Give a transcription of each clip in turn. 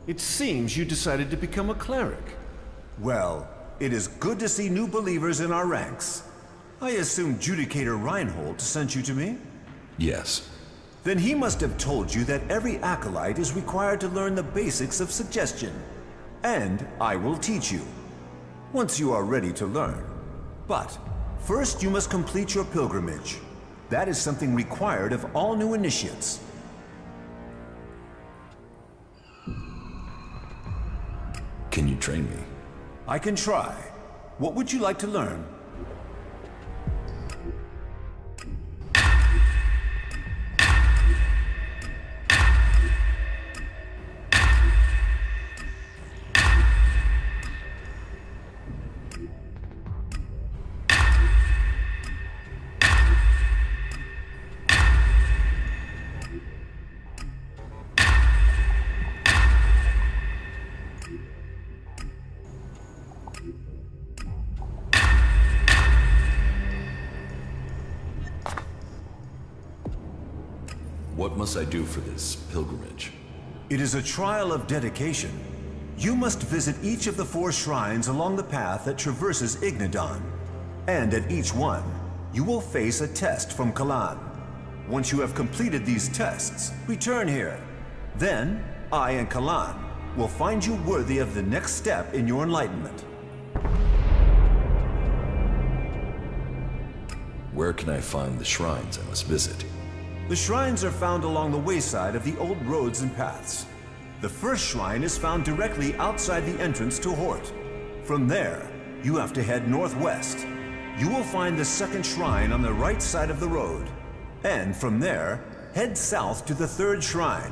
It seems you decided to become a cleric. Well, it is good to see new believers in our ranks. I assume Judicator Reinhold sent you to me? Yes. Then he must have told you that every acolyte is required to learn the basics of suggestion. And I will teach you, once you are ready to learn. But first you must complete your pilgrimage. That is something required of all new initiates. Can you train me? I can try. What would you like to learn? What must I do for this pilgrimage? It is a trial of dedication. You must visit each of the 4 shrines along the path that traverses Ignadon. And at each one, you will face a test from Kalan. Once you have completed these tests, return here. Then, I and Kalan will find you worthy of the next step in your enlightenment. Where can I find the shrines I must visit? The shrines are found along the wayside of the old roads and paths. The first shrine is found directly outside the entrance to Hort. From there, you have to head northwest. You will find the second shrine on the right side of the road. And from there, head south to the 3rd shrine.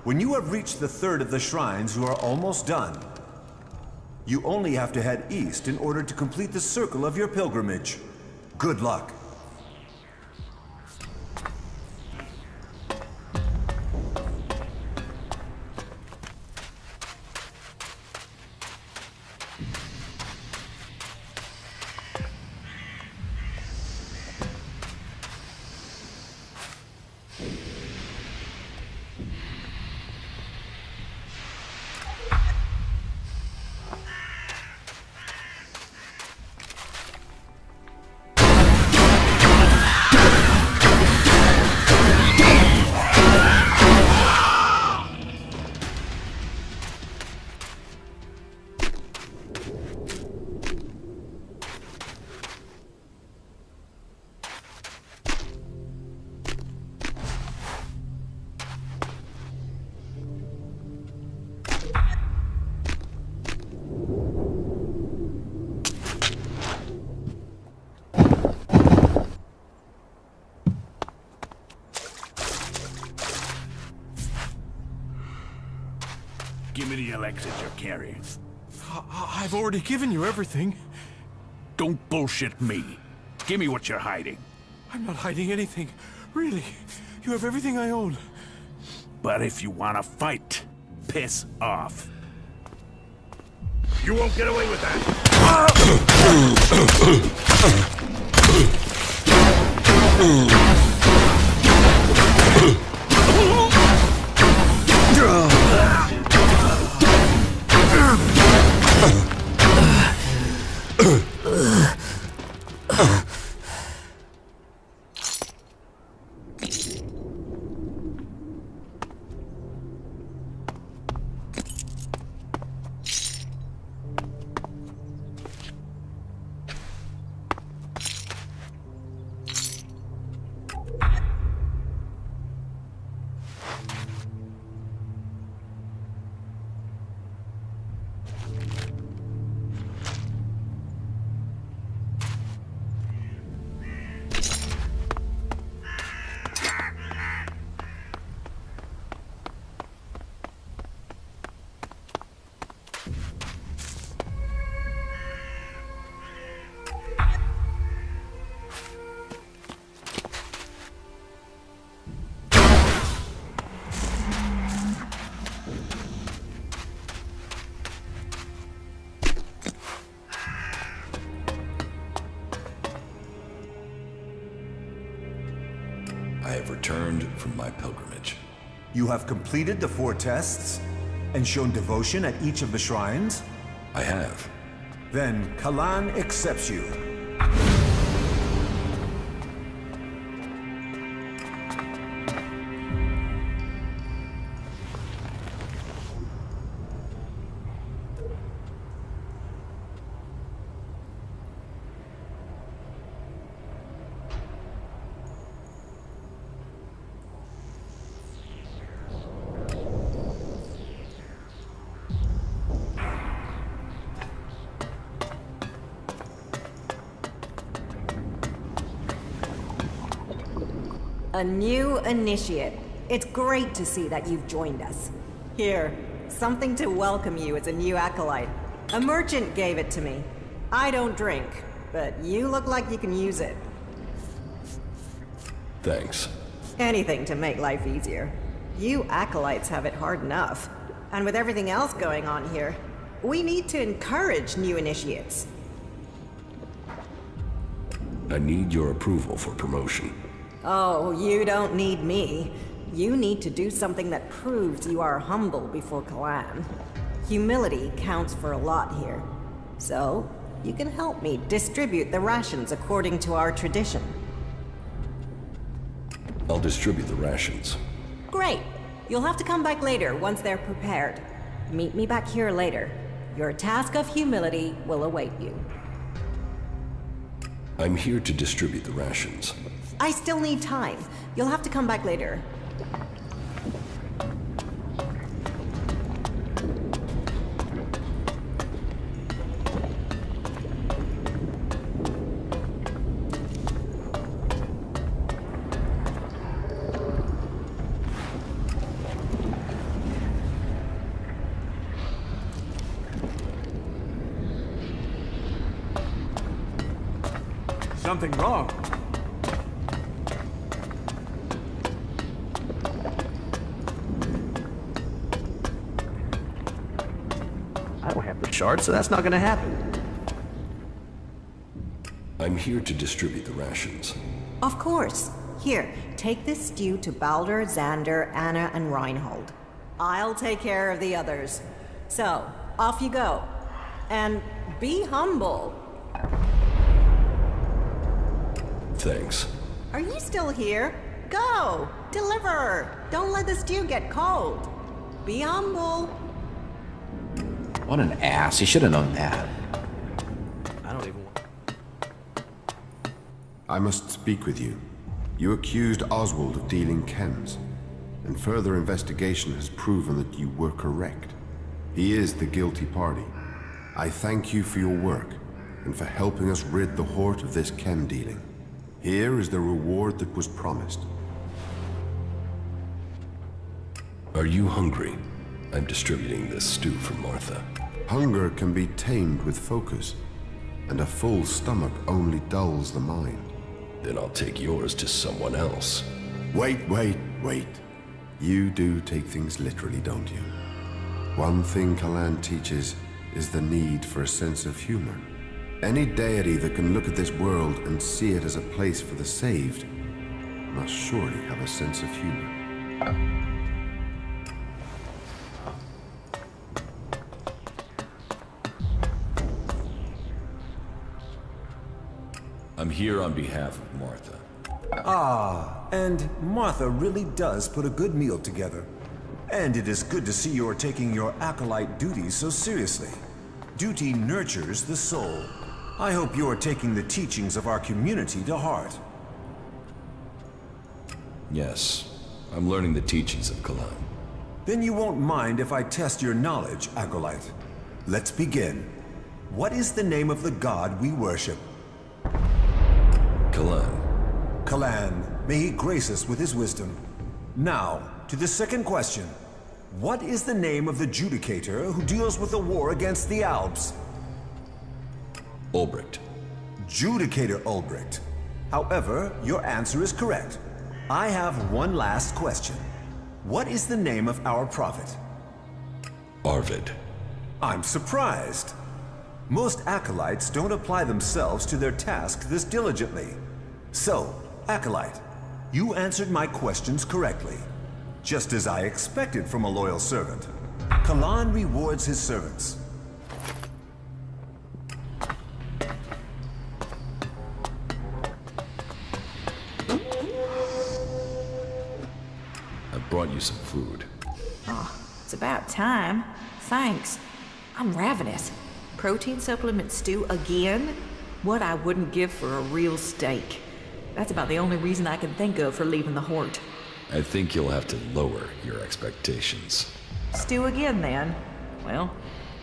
When you have reached the 3rd of the shrines, you are almost done. You only have to head east in order to complete the circle of your pilgrimage. Good luck. Give me the ELEX that you're carrying. I've already given you everything. Don't bullshit me. Give me what you're hiding. I'm not hiding anything. Really. You have everything I own. But if you want to fight, piss off. You won't get away with I have returned from my pilgrimage. You have completed the 4 tests? And shown devotion at each of the shrines? I have. Then Kalan accepts you. A new initiate. It's great to see that you've joined us. Here, something to welcome you as a new acolyte. A merchant gave it to me. I don't drink, but you look like you can use it. Thanks. Anything to make life easier. You acolytes have it hard enough. And with everything else going on here, we need to encourage new initiates. I need your approval for promotion. Oh, you don't need me. You need to do something that proves you are humble before Kalan. Humility counts for a lot here. So, you can help me distribute the rations according to our tradition. I'll distribute the rations. Great. You'll have to come back later once they're prepared. Meet me back here later. Your task of humility will await you. I'm here to distribute the rations. I still need time. You'll have to come back later. Something wrong. I don't have the shard, so that's not gonna happen. I'm here to distribute the rations. Of course. Here, take this stew to Baldur, Xander, Anna, and Reinhold. I'll take care of the others. So, off you go. And be humble. Thanks. Are you still here? Go! Deliver! Don't let the stew get cold. Be humble. What an ass. He should have known that. I don't even want... I must speak with you. You accused Oswald of dealing chems, and further investigation has proven that you were correct. He is the guilty party. I thank you for your work, and for helping us rid the Hort of this chem dealing. Here is the reward that was promised. Are you hungry? I'm distributing this stew for Martha. Hunger can be tamed with focus, and a full stomach only dulls the mind. Then I'll take yours to someone else. Wait. You do take things literally, don't you? One thing Kalan teaches is the need for a sense of humor. Any deity that can look at this world and see it as a place for the saved must surely have a sense of humor. I'm here on behalf of Martha. Ah, and Martha really does put a good meal together. And it is good to see you're taking your acolyte duties so seriously. Duty nurtures the soul. I hope you are taking the teachings of our community to heart. Yes, I'm learning the teachings of Kalan. Then you won't mind if I test your knowledge, acolyte. Let's begin. What is the name of the god we worship? Kalan. Kalan, may he grace us with his wisdom. Now, to the second question. What is the name of the judicator who deals with the war against the Alps? Ulbricht. Judicator Ulbricht. However, your answer is correct. I have one last question. What is the name of our prophet? Arvid. I'm surprised. Most acolytes don't apply themselves to their task this diligently. So, acolyte, you answered my questions correctly. Just as I expected from a loyal servant. Kalan rewards his servants. I brought you some food. It's about time. Thanks. I'm ravenous. Protein supplement stew again? What I wouldn't give for a real steak. That's about the only reason I can think of for leaving the Hort. I think you'll have to lower your expectations. Stew again, then. Well,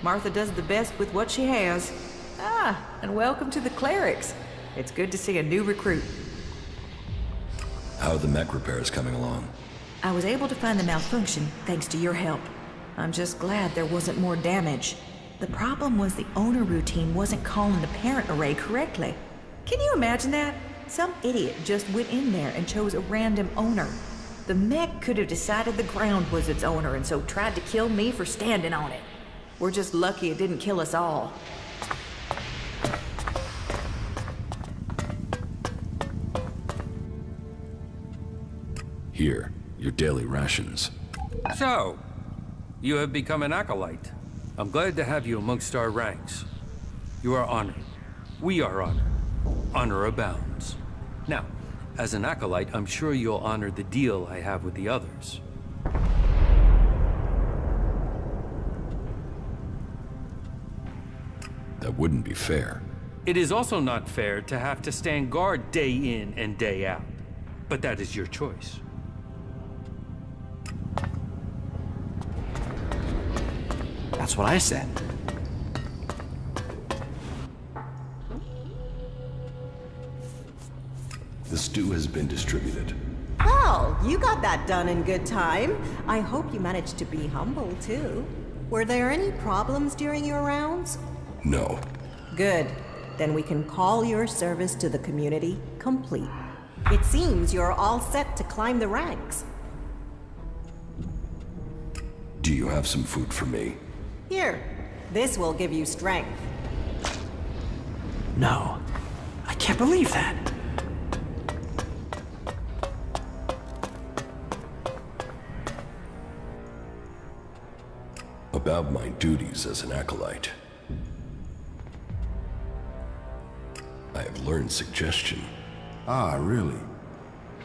Martha does the best with what she has. Ah, and welcome to the Clerics. It's good to see a new recruit. How are the mech repairs coming along? I was able to find the malfunction thanks to your help. I'm just glad there wasn't more damage. The problem was the owner routine wasn't calling the parent array correctly. Can you imagine that? Some idiot just went in there and chose a random owner. The mech could have decided the ground was its owner and so tried to kill me for standing on it. We're just lucky it didn't kill us all. Here, your daily rations. So, you have become an acolyte. I'm glad to have you amongst our ranks. You are honored. We are honored. Honor abounds. Now, as an acolyte, I'm sure you'll honor the deal I have with the others. That wouldn't be fair. It is also not fair to have to stand guard day in and day out. But that is your choice. That's what I said. The stew has been distributed. Well, you got that done in good time. I hope you managed to be humble, too. Were there any problems during your rounds? No. Good. Then we can call your service to the community complete. It seems you're all set to climb the ranks. Do you have some food for me? Here, this will give you strength. No. I can't believe that. About my duties as an acolyte. I have learned suggestion. Ah, really?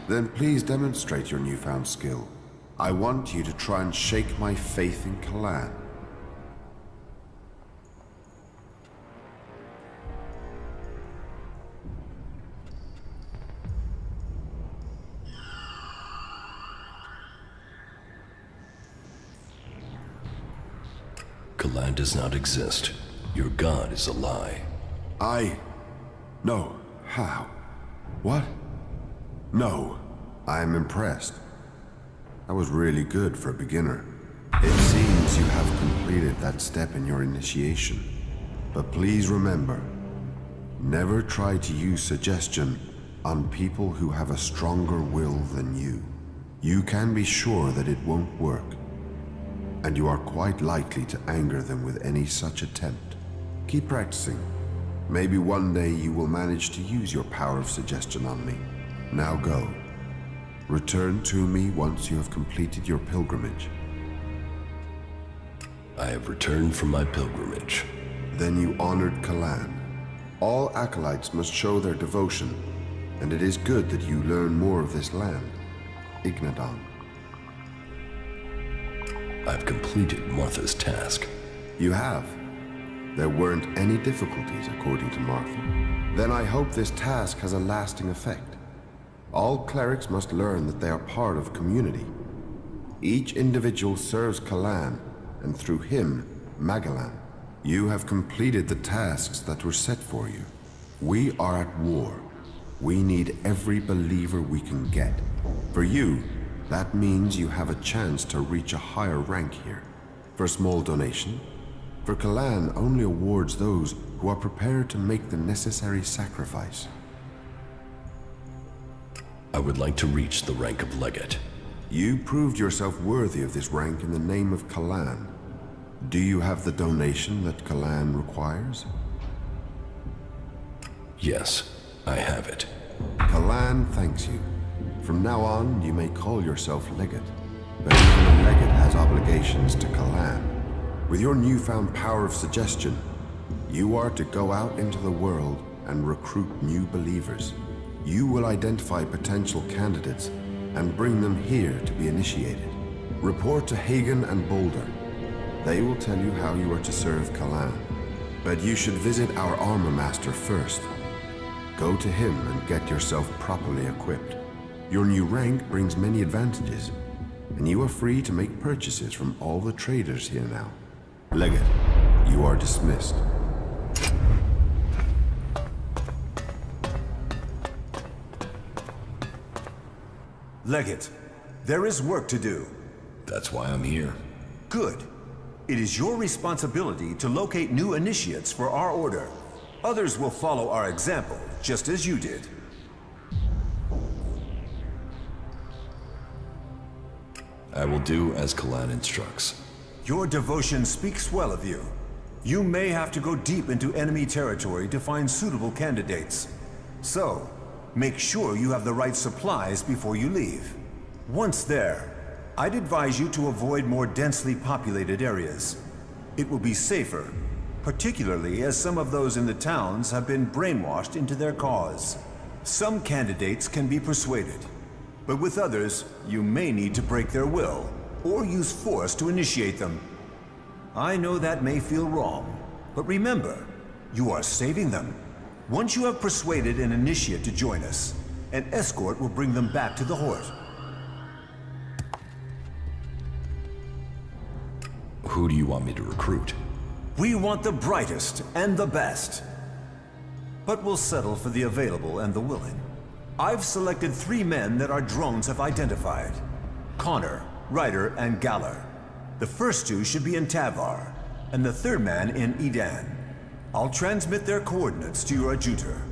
Then please demonstrate your newfound skill. I want you to try and shake my faith in Kalan. Kalan does not exist. Your god is a lie. No. How? What? No. I am impressed. That was really good for a beginner. It seems you have completed that step in your initiation. But please remember, never try to use suggestion on people who have a stronger will than you. You can be sure that it won't work, and you are quite likely to anger them with any such attempt. Keep practicing. Maybe one day you will manage to use your power of suggestion on me. Now go. Return to me once you have completed your pilgrimage. I have returned from my pilgrimage. Then you honored Kalan. All acolytes must show their devotion, and it is good that you learn more of this land, Ignadon. I've completed Martha's task. You have? There weren't any difficulties, according to Martha. Then I hope this task has a lasting effect. All clerics must learn that they are part of community. Each individual serves Kalan, and through him, Magalan. You have completed the tasks that were set for you. We are at war. We need every believer we can get. For you, that means you have a chance to reach a higher rank here. For small donation, for Kalan only awards those who are prepared to make the necessary sacrifice. I would like to reach the rank of Legate. You proved yourself worthy of this rank in the name of Kalan. Do you have the donation that Kalan requires? Yes, I have it. Kalan thanks you. From now on, you may call yourself Legate. But even a Legate has obligations to Kalan. With your newfound power of suggestion, you are to go out into the world and recruit new believers. You will identify potential candidates and bring them here to be initiated. Report to Hagen and Boulder. They will tell you how you are to serve Kalan. But you should visit our armor master first. Go to him and get yourself properly equipped. Your new rank brings many advantages, and you are free to make purchases from all the traders here now. Legate, you are dismissed. Legate, there is work to do. That's why I'm here. Good. It is your responsibility to locate new initiates for our order. Others will follow our example, just as you did. I will do as Kalan instructs. Your devotion speaks well of you. You may have to go deep into enemy territory to find suitable candidates. So, make sure you have the right supplies before you leave. Once there, I'd advise you to avoid more densely populated areas. It will be safer, particularly as some of those in the towns have been brainwashed into their cause. Some candidates can be persuaded, but with others, you may need to break their will, or use force to initiate them. I know that may feel wrong, but remember, you are saving them. Once you have persuaded an initiate to join us, an escort will bring them back to the Hort. Who do you want me to recruit? We want the brightest and the best. But we'll settle for the available and the willing. I've selected 3 men that our drones have identified. Connor, Ryder, and Galler. The first 2 should be in Tavar, and the 3rd man in Edan. I'll transmit their coordinates to your adjutor.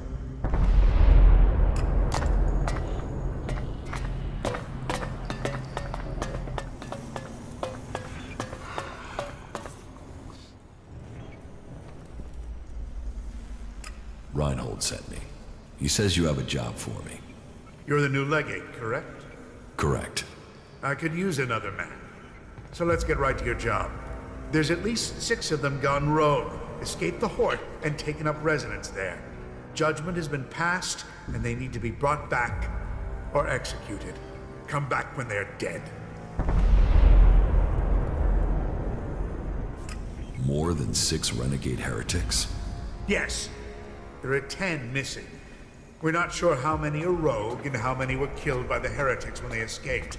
Reinhold sent me. He says you have a job for me. You're the new legate, correct? Correct. I could use another man. So let's get right to your job. There's at least 6 of them gone rogue, escaped the Hort, and taken up residence there. Judgment has been passed, and they need to be brought back or executed. Come back when they're dead. More than 6 renegade heretics? Yes, there are 10 missing. We're not sure how many are rogue and how many were killed by the heretics when they escaped.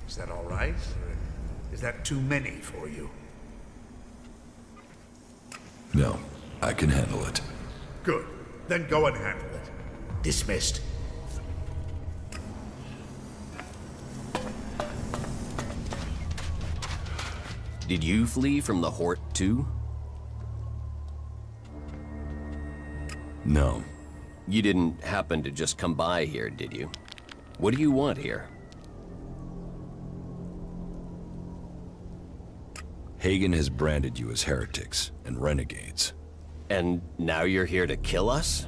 Is that all right? Or is that too many for you? No, I can handle it. Good. Then go and handle it. Dismissed. Did you flee from the Hort too? No. You didn't happen to just come by here, did you? What do you want here? Hagen has branded you as heretics and renegades. And now you're here to kill us?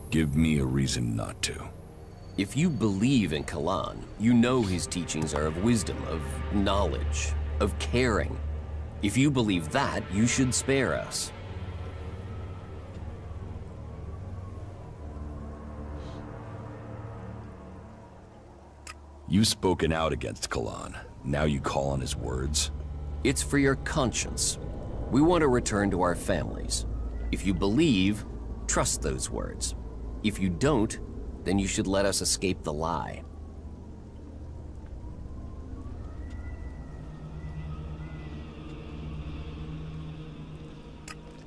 Give me a reason not to. If you believe in Kalan, you know his teachings are of wisdom, of knowledge, of caring. If you believe that, you should spare us. You've spoken out against Kalan. Now you call on his words? It's for your conscience. We want to return to our families. If you believe, trust those words. If you don't, then you should let us escape the lie.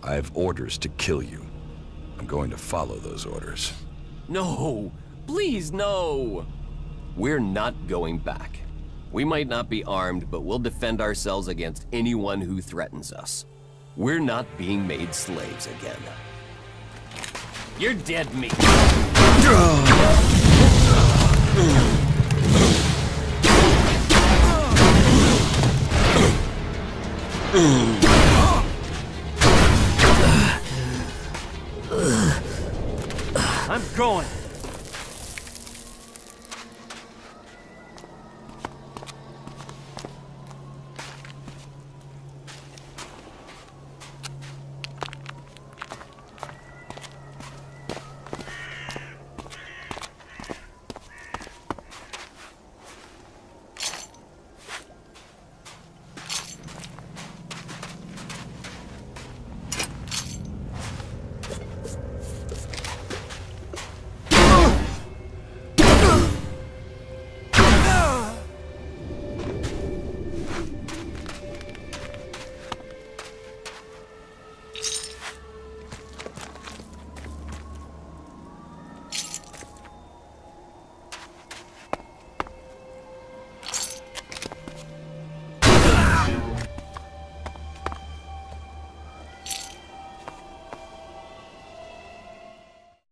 I have orders to kill you. I'm going to follow those orders. No! Please, no! We're not going back. We might not be armed, but we'll defend ourselves against anyone who threatens us. We're not being made slaves again. You're dead meat.